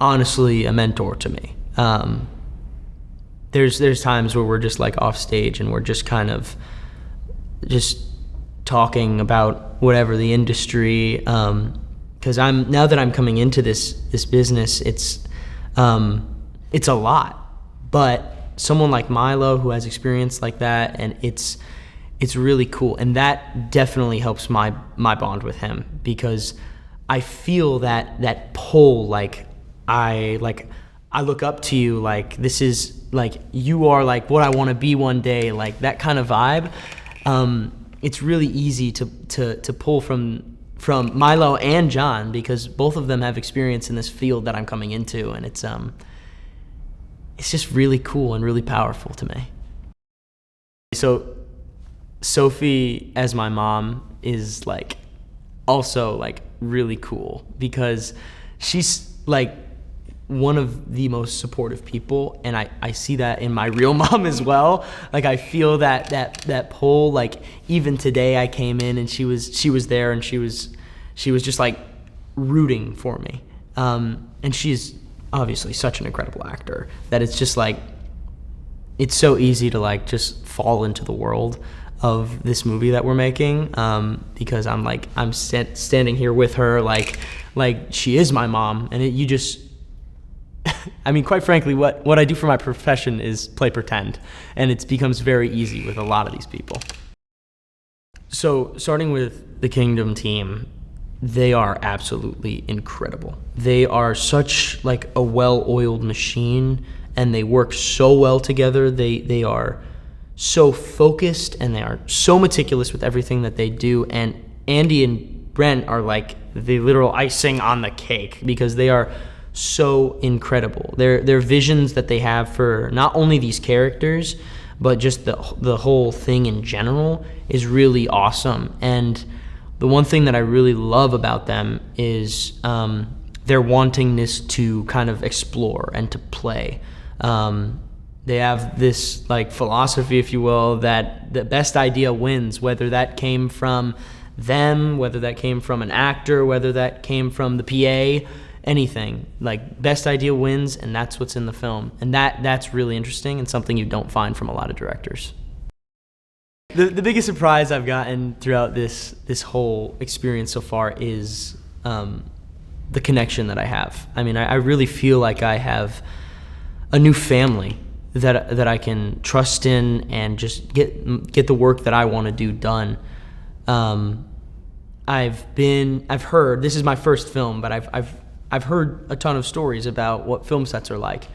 honestly a mentor to me. There's times where we're just like off stage and we're just kind of just talking about whatever the industry, because now that I'm coming into this business, it's a lot. But someone like Milo who has experience like that, and it's really cool, and that definitely helps my bond with him, because I feel that pull. Like I look up to you, like this is like you are like what I want to be one day, like that kind of vibe. It's really easy to pull from Milo and John, because both of them have experience in this field that I'm coming into, and it's just really cool and really powerful to me. So Sophie as my mom is like also like really cool, because she's like one of the most supportive people, and I see that in my real mom as well. Like I feel that pull. Like even today I came in and she was there, and she was just like rooting for me. And she's obviously such an incredible actor that it's just like it's so easy to like just fall into the world. of this movie that we're making, because I'm standing here with her like she is my mom, and you just, I mean, quite frankly, what I do for my profession is play pretend, and it becomes very easy with a lot of these people. So starting with the Kingdom team, they are absolutely incredible. They are such like a well-oiled machine, and they work so well together. They are so focused, and they are so meticulous with everything that they do. And Andy and Brent are like the literal icing on the cake, because they are so incredible. Their visions that they have for not only these characters, but just the whole thing in general is really awesome. And the one thing that I really love about them is their wantingness to kind of explore and to play. They have this like philosophy, if you will, that the best idea wins, whether that came from them, whether that came from an actor, whether that came from the PA, anything. Like, best idea wins, and that's what's in the film. And that's really interesting and something you don't find from a lot of directors. The biggest surprise I've gotten throughout this whole experience so far is the connection that I have. I mean, I really feel like I have a new family that I can trust in and just get the work that I want to do done. I've heard, this is my first film, but I've heard a ton of stories about what film sets are like,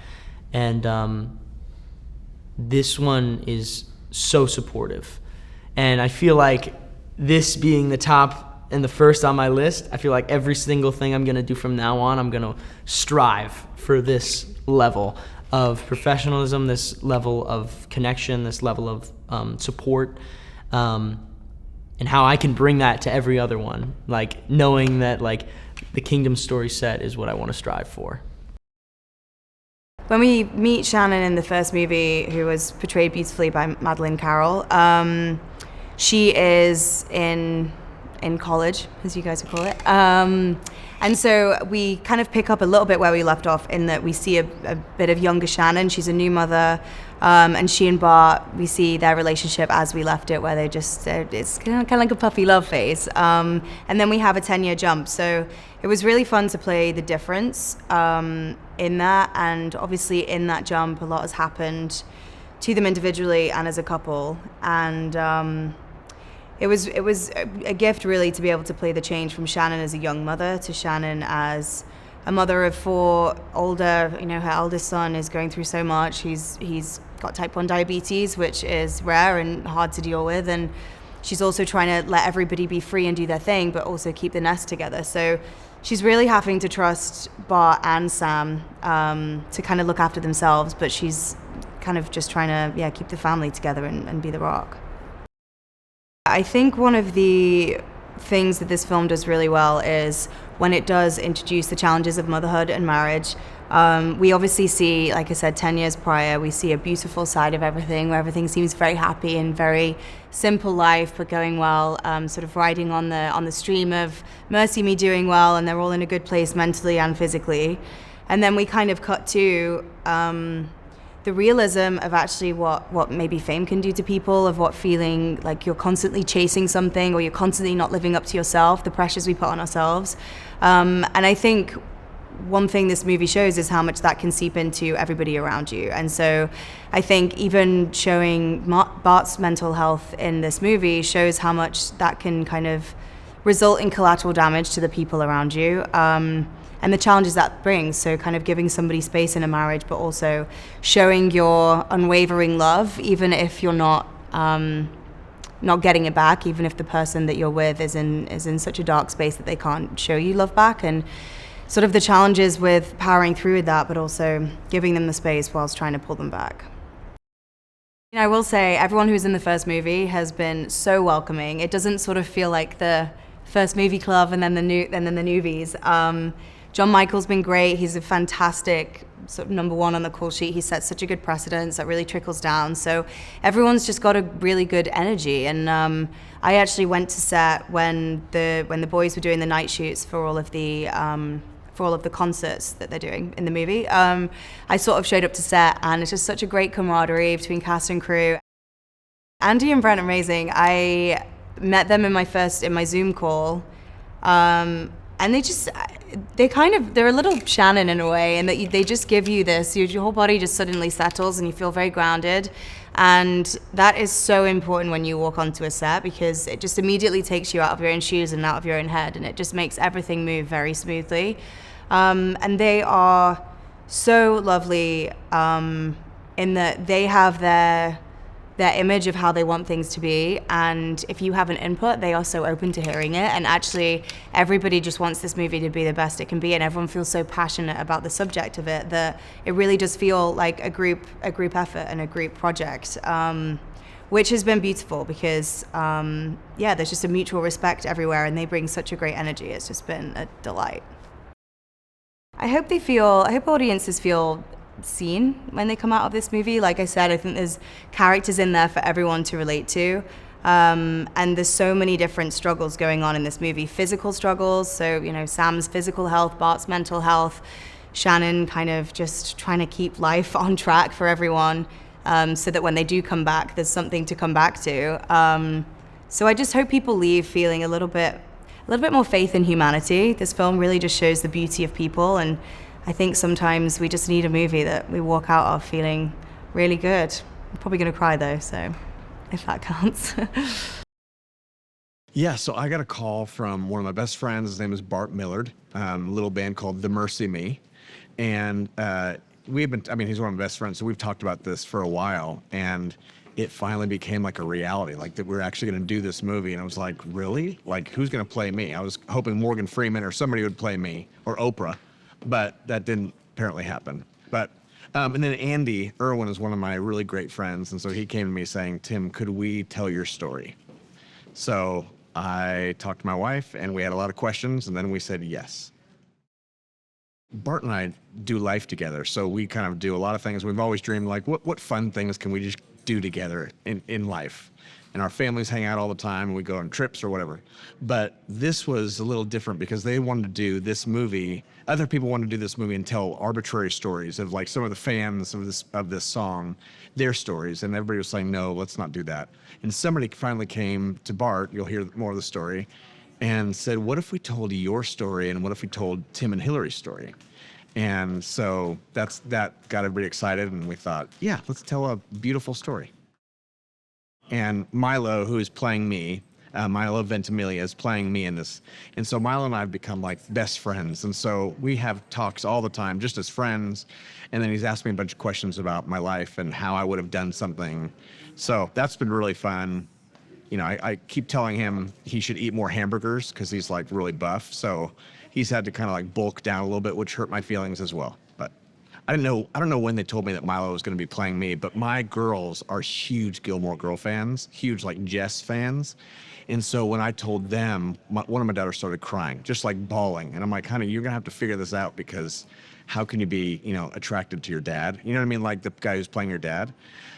and this one is so supportive. And I feel like this being the top and the first on my list, I feel like every single thing I'm gonna do from now on, I'm gonna strive for this level of professionalism, this level of connection, this level of support, and how I can bring that to every other one. Like, knowing that like the Kingdom story set is what I want to strive for. When we meet Shannon in the first movie, who was portrayed beautifully by Madeleine Carroll, she is in college, as you guys would call it. And so we kind of pick up a little bit where we left off, in that we see a bit of younger Shannon. She's a new mother, and she and Bart, we see their relationship as we left it, where it's kind of like a puppy love phase. And then we have a 10-year jump. So it was really fun to play the difference in that. And obviously in that jump, a lot has happened to them individually and as a couple. And it was a gift, really, to be able to play the change from Shannon as a young mother to Shannon as a mother of 4, older. You know, her eldest son is going through so much. He's got type 1 diabetes, which is rare and hard to deal with, and she's also trying to let everybody be free and do their thing, but also keep the nest together. So she's really having to trust Bart and Sam to kind of look after themselves, but she's kind of just trying to keep the family together and be the rock. I think one of the things that this film does really well is when it does introduce the challenges of motherhood and marriage. We obviously see, like I said, 10 years prior, we see a beautiful side of everything, where everything seems very happy and very simple life, but going well, sort of riding on the stream of Mercy Me doing well, and they're all in a good place mentally and physically. And then we kind of cut to the realism of actually what maybe fame can do to people, of what feeling like you're constantly chasing something, or you're constantly not living up to yourself, the pressures we put on ourselves. And I think one thing this movie shows is how much that can seep into everybody around you. And so I think even showing Bart's mental health in this movie shows how much that can kind of result in collateral damage to the people around you. And the challenges that brings. So kind of giving somebody space in a marriage, but also showing your unwavering love, even if you're not getting it back, even if the person that you're with is in such a dark space that they can't show you love back, and sort of the challenges with powering through with that, but also giving them the space whilst trying to pull them back. You know, I will say everyone who's in the first movie has been so welcoming. It doesn't sort of feel like the first movie club and then the newbies. John Michael's been great. He's a fantastic sort of number one on the call sheet. He sets such a good precedence that really trickles down. So everyone's just got a really good energy. And I actually went to set when the boys were doing the night shoots for all of the concerts that they're doing in the movie. I sort of showed up to set, and it's just such a great camaraderie between cast and crew. Andy and Brent are amazing. I met them in my Zoom call, and they're a little Shannon in a way, and that they just give you this. Your whole body just suddenly settles, and you feel very grounded, and that is so important when you walk onto a set, because it just immediately takes you out of your own shoes and out of your own head, and it just makes everything move very smoothly. And they are so lovely in that they have their image of how they want things to be, and if you have an input, they are so open to hearing it. And actually, everybody just wants this movie to be the best it can be, and everyone feels so passionate about the subject of it that it really does feel like a group effort and a group project, which has been beautiful because there's just a mutual respect everywhere, and they bring such a great energy. It's just been a delight. I hope audiences feel seen when they come out of this movie. Like I said, I think there's characters in there for everyone to relate to, and there's so many different struggles going on in this movie. Physical struggles, so Sam's physical health, Bart's mental health, Shannon kind of just trying to keep life on track for everyone, so that when they do come back, there's something to come back to. So I just hope people leave feeling a little bit more faith in humanity. This film really just shows the beauty of people, and I think sometimes we just need a movie that we walk out of feeling really good. I'm probably going to cry though, so if that counts. Yeah, so I got a call from one of my best friends. His name is Bart Millard, a little band called The Mercy Me. And he's one of my best friends, so we've talked about this for a while. And it finally became like a reality, like that we're actually going to do this movie. And I was like, really? Like, who's going to play me? I was hoping Morgan Freeman or somebody would play me, or Oprah. But that didn't apparently happen. But and then Erwin is one of my really great friends, and so he came to me saying, Tim, could we tell your story? So I talked to my wife, and we had a lot of questions, and then we said yes. Bart and I do life together, so we kind of do a lot of things. We've always dreamed, like, what fun things can we just do together in life? And our families hang out all the time, and we go on trips or whatever. But this was a little different because they wanted to do this movie. Other people wanted to do this movie and tell arbitrary stories of like some of the fans of this song, their stories. And everybody was saying, no, let's not do that. And somebody finally came to Bart, you'll hear more of the story, and said, what if we told your story, and what if we told Tim and Hilary's story? And so that got everybody excited, and we thought, yeah, let's tell a beautiful story. And Milo, who is playing me, Milo Ventimiglia is playing me in this. And so Milo and I have become like best friends. And so we have talks all the time, just as friends. And then he's asked me a bunch of questions about my life and how I would have done something. So that's been really fun. I keep telling him he should eat more hamburgers because he's like really buff. So he's had to kind of like bulk down a little bit, which hurt my feelings as well. But I don't know when they told me that Milo was going to be playing me, but my girls are huge Gilmore Girl fans, huge like Jess fans. And so when I told them, one of my daughters started crying, just like bawling. And I'm like, honey, you're going to have to figure this out, because how can you be, attracted to your dad? You know what I mean? Like the guy who's playing your dad.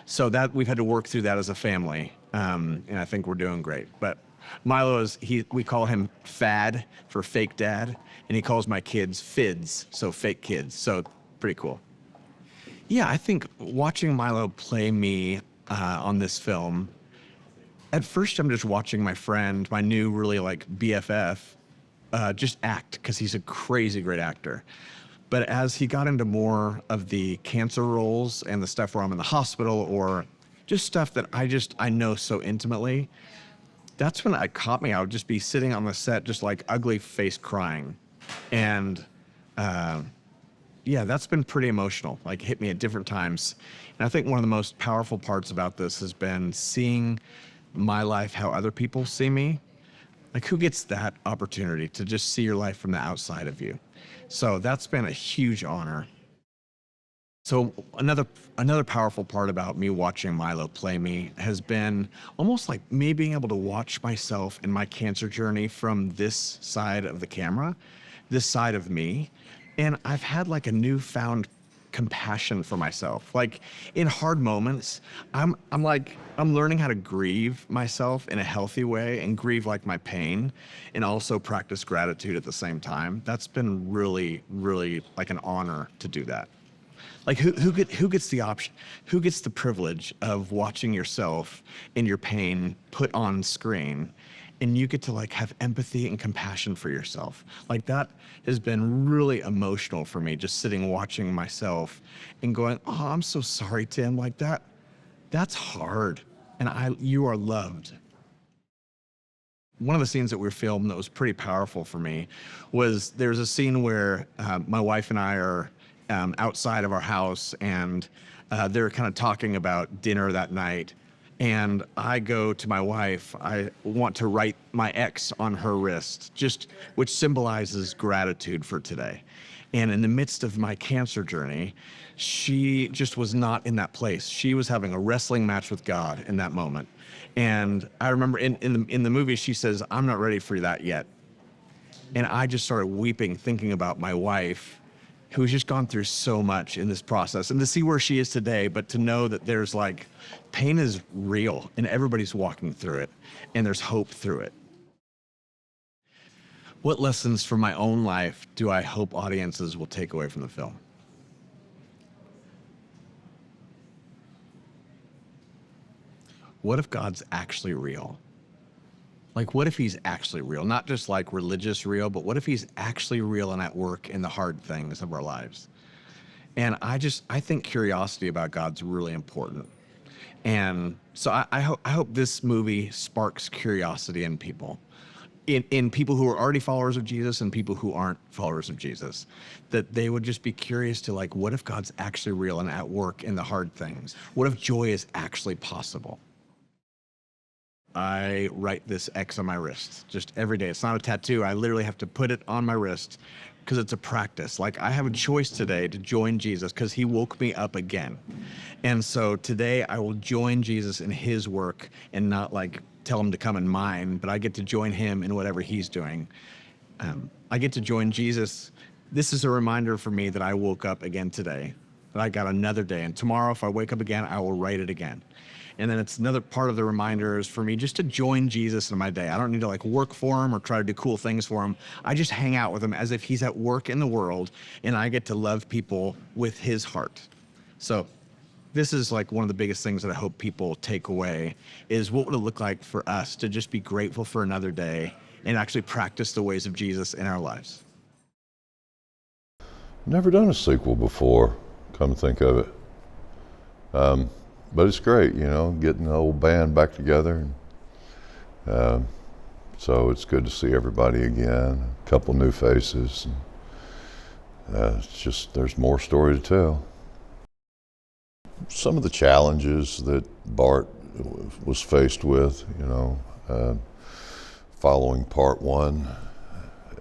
So that we've had to work through that as a family. And I think we're doing great. But Milo we call him Fad for fake dad. And he calls my kids Fids, so fake kids. So pretty cool. Yeah, I think watching Milo play me on this film, at first I'm just watching my friend, my new really like BFF, just act, because he's a crazy great actor. But as he got into more of the cancer roles and the stuff where I'm in the hospital, or just stuff that I know so intimately, that's when it caught me. I would just be sitting on the set, just like ugly face crying. And that's been pretty emotional, like hit me at different times. And I think one of the most powerful parts about this has been seeing my life how other people see me. Like, who gets that opportunity to just see your life from the outside of you? So that's been a huge honor. So another powerful part about me watching Milo play me has been almost like me being able to watch myself in my cancer journey from this side of the camera, this side of me. And I've had like a newfound compassion for myself. Like in hard moments, I'm learning how to grieve myself in a healthy way, and grieve like my pain, and also practice gratitude at the same time. That's been really, really like an honor to do that. Like who gets the option? Who gets the privilege of watching yourself in your pain put on screen, and you get to like have empathy and compassion for yourself? Like that has been really emotional for me, just sitting watching myself and going, oh, I'm so sorry, Tim. Like that's hard. And you are loved. One of the scenes that we filmed that was pretty powerful for me was there's a scene where my wife and I are outside of our house, and they're kind of talking about dinner that night. And I go to my wife, I want to write my ex on her wrist, which symbolizes gratitude for today. And in the midst of my cancer journey, she just was not in that place. She was having a wrestling match with God in that moment. And I remember in the movie, she says, I'm not ready for that yet. And I just started weeping, thinking about my wife, who's just gone through so much in this process, and to see where she is today, but to know that there's like, pain is real and everybody's walking through it, and there's hope through it. What lessons from my own life do I hope audiences will take away from the film? What if God's actually real? Like, what if he's actually real? Not just like religious real, but what if he's actually real and at work in the hard things of our lives? And I think curiosity about God's really important. And so I hope this movie sparks curiosity in people. In people who are already followers of Jesus and people who aren't followers of Jesus, that they would just be curious to like, what if God's actually real and at work in the hard things? What if joy is actually possible? I write this X on my wrist just every day. It's not a tattoo. I literally have to put it on my wrist because it's a practice. Like, I have a choice today to join Jesus because he woke me up again. And so today I will join Jesus in his work and not like tell him to come in mine, but I get to join him in whatever he's doing. I get to join Jesus. This is a reminder for me that I woke up again today, that I got another day. And tomorrow, if I wake up again, I will write it again. And then it's another part of the reminder is for me just to join Jesus in my day. I don't need to like work for him or try to do cool things for him. I just hang out with him as if he's at work in the world, and I get to love people with his heart. So this is like one of the biggest things that I hope people take away is what would it look like for us to just be grateful for another day and actually practice the ways of Jesus in our lives. Never done a sequel before, come to think of it. But it's great, you know, getting the old band back together. And, so it's good to see everybody again, a couple new faces. And, it's just, there's more story to tell. Some of the challenges that Bart was faced with, you know, following part one,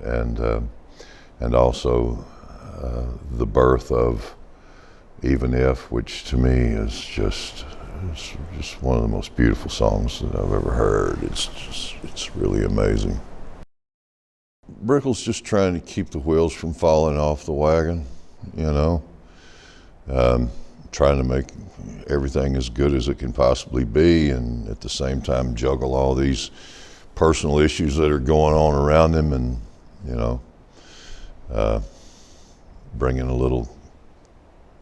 and also the birth of Even If, which to me is just one of the most beautiful songs that I've ever heard. It's really amazing. Brickell's just trying to keep the wheels from falling off the wagon, you know. Trying to make everything as good as it can possibly be, and at the same time juggle all these personal issues that are going on around him, and, you know, bringing a little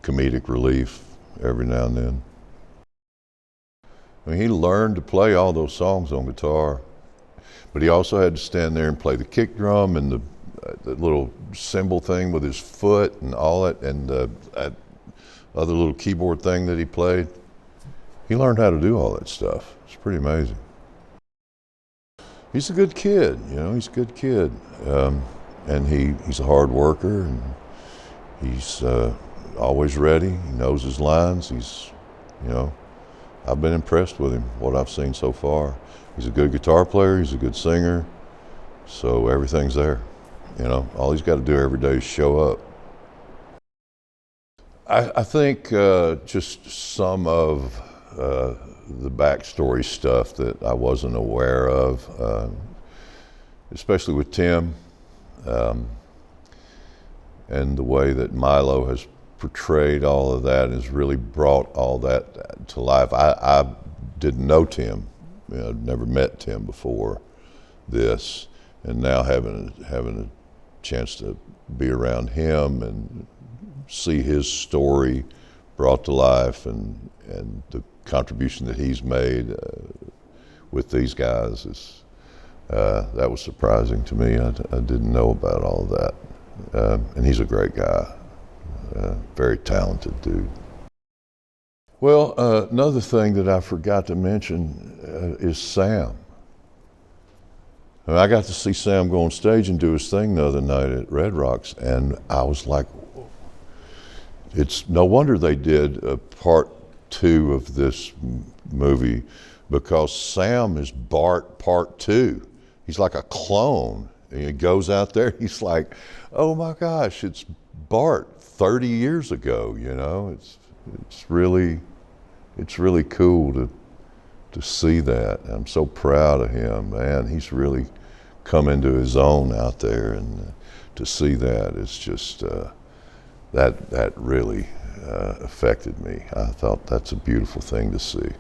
comedic relief every now and then. I mean, he learned to play all those songs on guitar, but he also had to stand there and play the kick drum and the little cymbal thing with his foot and all that, and that other little keyboard thing that he played. He learned how to do all that stuff. It's pretty amazing. He's a good kid, you know, he's a good kid. And he's a hard worker, and he's always ready. He knows his lines. He's, you know, I've been impressed with him, what I've seen so far. He's a good guitar player, he's a good singer, so everything's there. You know, all he's got to do every day is show up. I think just some of the backstory stuff that I wasn't aware of, especially with Tim, and the way that Milo has portrayed all of that has really brought all that to life. I didn't know Tim, you know, I'd never met Tim before this, and now having a chance to be around him and see his story brought to life and the contribution that he's made with these guys is that was surprising to me. I didn't know about all of that. And he's a great guy, very talented dude. Well, another thing that I forgot to mention is Sam. I got to see Sam go on stage and do his thing the other night at Red Rocks, and I was like, it's no wonder they did a part 2 of this movie, because Sam is Bart part 2. He's like a clone. And he goes out there, he's like, oh my gosh, it's Bart 30 years ago, you know? It's really cool to see that. I'm so proud of him, man. He's really come into his own out there, and to see that is just that really affected me. I thought that's a beautiful thing to see.